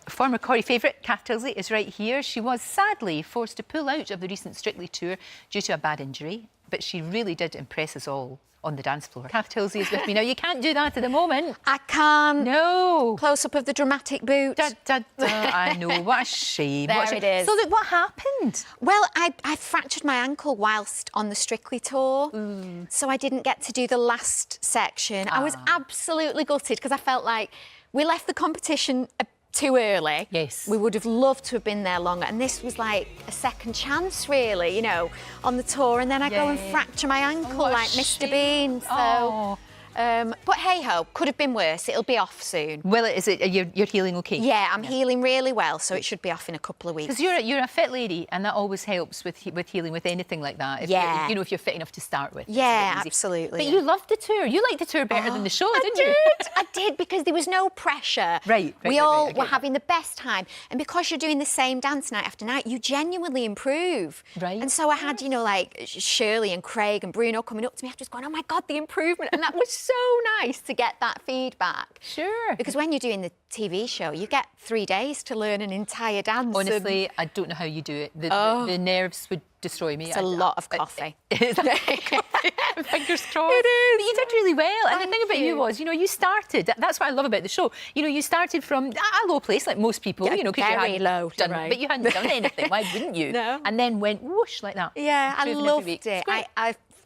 Former Corrie favourite, CATH Tyldesley, is right here. She was sadly forced to pull out of the recent Strictly tour due to a bad injury, but she really did impress us all on the dance floor. CATH Tyldesley is with me now. You can't do that at the moment. I can't. No. Close-up of the dramatic boot. Da, da, da. I know, what a shame. There it is. So, look, what happened? Well, I fractured my ankle whilst on the Strictly tour, so I didn't get to do the last section. I was absolutely gutted because I felt like we left the competition too early. Yes. We would have loved to have been there longer, and this was like a second chance, really, you know, on the tour, and then I go and fracture my ankle like Mr. Bean, so... but hey-ho, could have been worse. It'll be off soon. Well, is it? You're healing okay? Yeah, I'm healing really well, so it should be off in a couple of weeks. Because you're a fit lady, and that always helps with healing with anything like that. If you know, if you're fit enough to start with. Yeah, absolutely. But you loved the tour. You liked the tour better than the show, didn't you? I did, because there was no pressure. We all were having the best time, and because you're doing the same dance night after night, you genuinely improve. Right. And so I had, you know, like Shirley and Craig and Bruno coming up to me after, just going, "Oh my God, the improvement!" And that was so nice to get that feedback. Sure. Because when you're doing the TV show, you get 3 days to learn an entire dance. Honestly, I don't know how you do it. The nerves would destroy me. It's a lot of coffee. Fingers crossed. It is. But you did really well. And Thank the thing about you was, you know, you started. That's what I love about the show. You know, you started from a low place, like most people. Yeah, you know, because you very hadn't low, done, right. but you hadn't done anything. Why wouldn't you? No. And then went whoosh like that. Yeah, I loved it.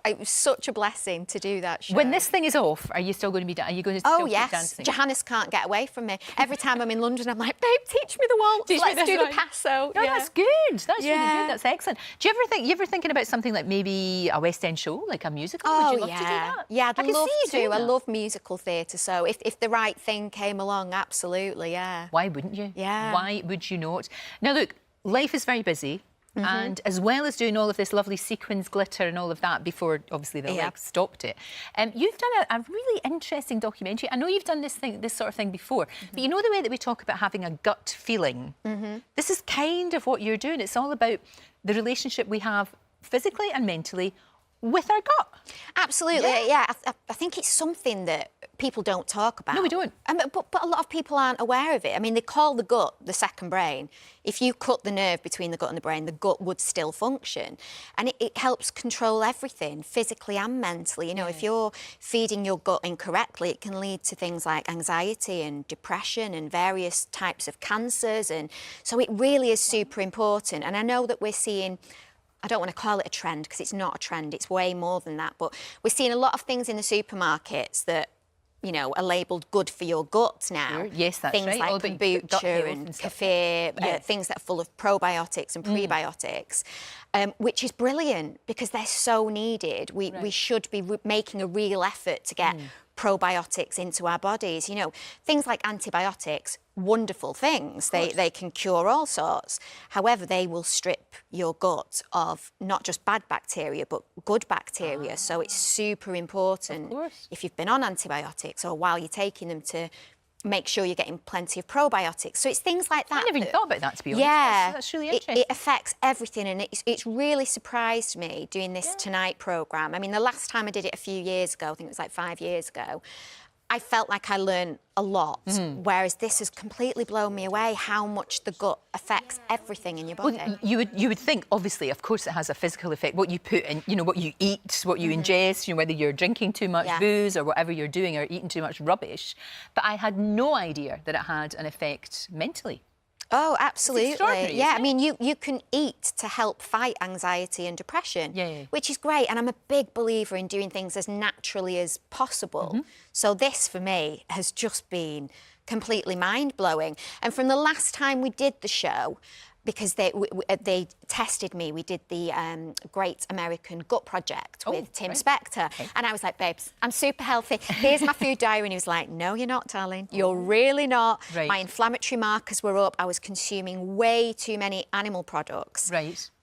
It was such a blessing to do that show. When this thing is off, are you still going to be? Are you going to still keep dancing? Johannes can't get away from me. Every time I'm in London, I'm like, "Babe, teach me the waltz. Let's do the passo." No, that's good. That's really good. That's excellent. Do you ever think? You ever thinking about something like maybe a West End show, like a musical? Oh, would you love to do that? Yeah, I'd love to. I that. love musical theatre. So if the right thing came along, absolutely, yeah. Why wouldn't you? Yeah. Why would you not? Now, look, life is very busy. And as well as doing all of this lovely sequins, glitter and all of that before, obviously, the legs stopped it, you've done a really interesting documentary. I know you've done this sort of thing before, but you know the way that we talk about having a gut feeling? This is kind of what you're doing. It's all about the relationship we have physically and mentally with our gut. Absolutely, yeah. I think it's something that people don't talk about. No, we don't. But a lot of people aren't aware of it. I mean, they call the gut the second brain. If you cut the nerve between the gut and the brain, the gut would still function. And it helps control everything, physically and mentally. You know, if you're feeding your gut incorrectly, it can lead to things like anxiety and depression and various types of cancers. And so it really is super important. And I know that we're seeing... I don't want to call it a trend because it's not a trend, it's way more than that. But we're seeing a lot of things in the supermarkets that, you know, are labelled good for your gut now. Sure. Yes, that's things right. Like kombucha and kefir, things that are full of probiotics and prebiotics, which is brilliant because they're so needed. We should be making a real effort to get probiotics into our bodies. You know, things like antibiotics, wonderful things. They can cure all sorts. However, they will strip your gut of not just bad bacteria, but good bacteria. So it's super important if you've been on antibiotics or while you're taking them to make sure you're getting plenty of probiotics. So it's things like that. I never even thought about that, to be honest. Yeah. That's really interesting. It affects everything, and it's really surprised me doing this Tonight programme. I mean, the last time I did it a few years ago, I think it was like 5 years ago, I felt like I learned a lot, whereas this has completely blown me away how much the gut affects everything in your body. Well, you would think, obviously, of course, it has a physical effect. What you put in, you know, what you eat, what you ingest, you know, whether you're drinking too much booze or whatever you're doing, or eating too much rubbish. But I had no idea that it had an effect mentally. Oh, absolutely. Yeah, I mean, you can eat to help fight anxiety and depression, which is great. And I'm a big believer in doing things as naturally as possible. So this, for me, has just been completely mind-blowing. And from the last time we did the show, because they tested me. We did the Great American Gut Project with Tim Spector. And I was like, babes, I'm super healthy. Here's my food diary. And he was like, no, you're not, darling. You're really not. My inflammatory markers were up. I was consuming way too many animal products.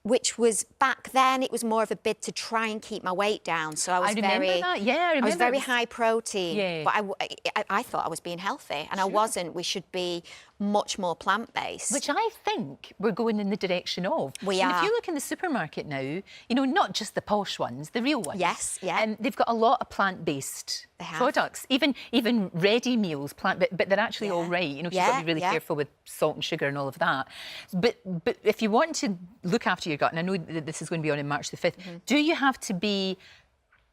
which was back then, it was more of a bid to try and keep my weight down. So I was remember that. Yeah, I remember. I was very high protein, yeah. but I thought I was being healthy, and I wasn't. We should be much more plant-based. Which I think we're going in the direction of. We and are. if you look in the supermarket now, you know, not just the posh ones, the real ones. Yes, yeah. They've got a lot of plant-based products, even ready meals, but they're actually all right. You know, you've got to be really careful with salt and sugar and all of that. But if you want to look after your gut, and I know that this is going to be on March the 5th, do you have to be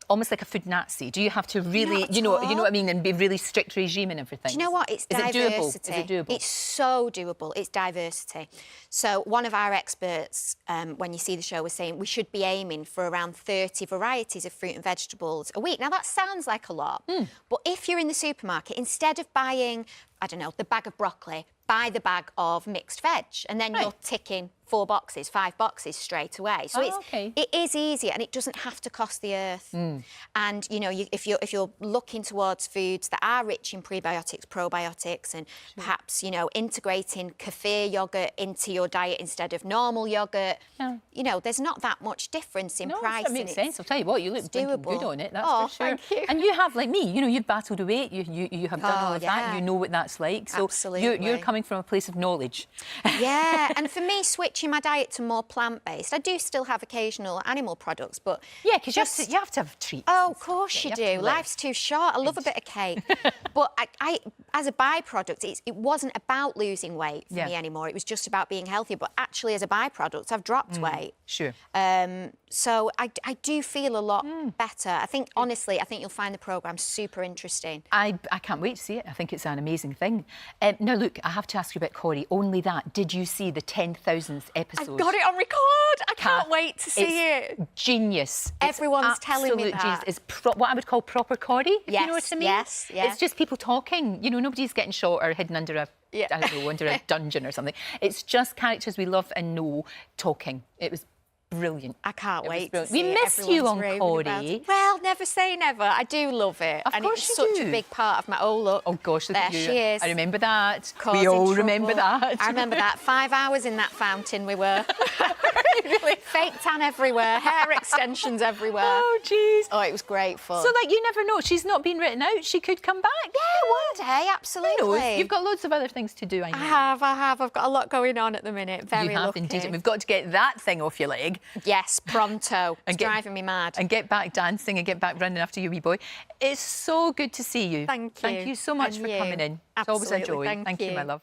almost like a food Nazi? Do you have to really, you know what I mean, and be really strict regime and everything? Do you know what? It's diversity. Is it doable? It's so doable. It's diversity. So one of our experts, when you see the show, was saying we should be aiming for around 30 varieties of fruit and vegetables a week. Now, that sounds like a lot, but if you're in the supermarket, instead of buying, I don't know, the bag of broccoli, buy the bag of mixed veg, and then you're ticking 4 boxes, 5 boxes straight away. So it is easy, and it doesn't have to cost the earth. And you know, if you're looking towards foods that are rich in prebiotics, probiotics, and perhaps, you know, integrating kefir yogurt into your diet instead of normal yogurt, you know, there's not that much difference in price. That makes sense. I'll tell you what, you look blinking good on it. That's for sure. Thank you. And you have, like me, you know, you've battled a weight. You have done all of that. You know what that's like. So you're coming from a place of knowledge. Yeah, and for me, switching my diet to more plant-based, I do still have occasional animal products, but yeah, because you have to have treats. Oh, of course you do. Life's too short. I love a bit of cake, but I as a byproduct, it wasn't about losing weight for me anymore. It was just about being healthier. But actually, as a byproduct, I've dropped weight. Sure. So I do feel a lot better. I think, honestly, you'll find the programme super interesting. I can't wait to see it. I think it's an amazing thing. Now, look, I have to ask you about Corrie. Only that, did you see the 10,000th episode? I've got it on record. I can't wait to see it. Genius. Everyone's telling me that. It's what I would call proper Corrie, if you know what I mean. Yes. It's just people talking. You know, nobody's getting shot or hidden under I don't know, under a dungeon or something. It's just characters we love and know talking. It was brilliant. I can't wait to see We miss you on Corrie. Well, never say never. I do love it. Of course it's such a big part of my look. Oh gosh, look at you. She is. I remember that. We all remember that. I remember that. 5 hours in that fountain we were. Really? Fake tan everywhere, hair extensions everywhere. Oh, jeez. Oh, it was great fun. So, like, you never know. She's not been written out. She could come back. Yeah, one day, absolutely. You've got loads of other things to do, I know. I have. I've got a lot going on at the minute. Very lucky. Indeed. And we've got to get that thing off your leg. Yes, pronto. It's driving me mad. And get back dancing and get back running after your wee boy. It's so good to see you. Thank you. Thank you so much for coming in. Absolutely. It's always a joy. Thank you, my love.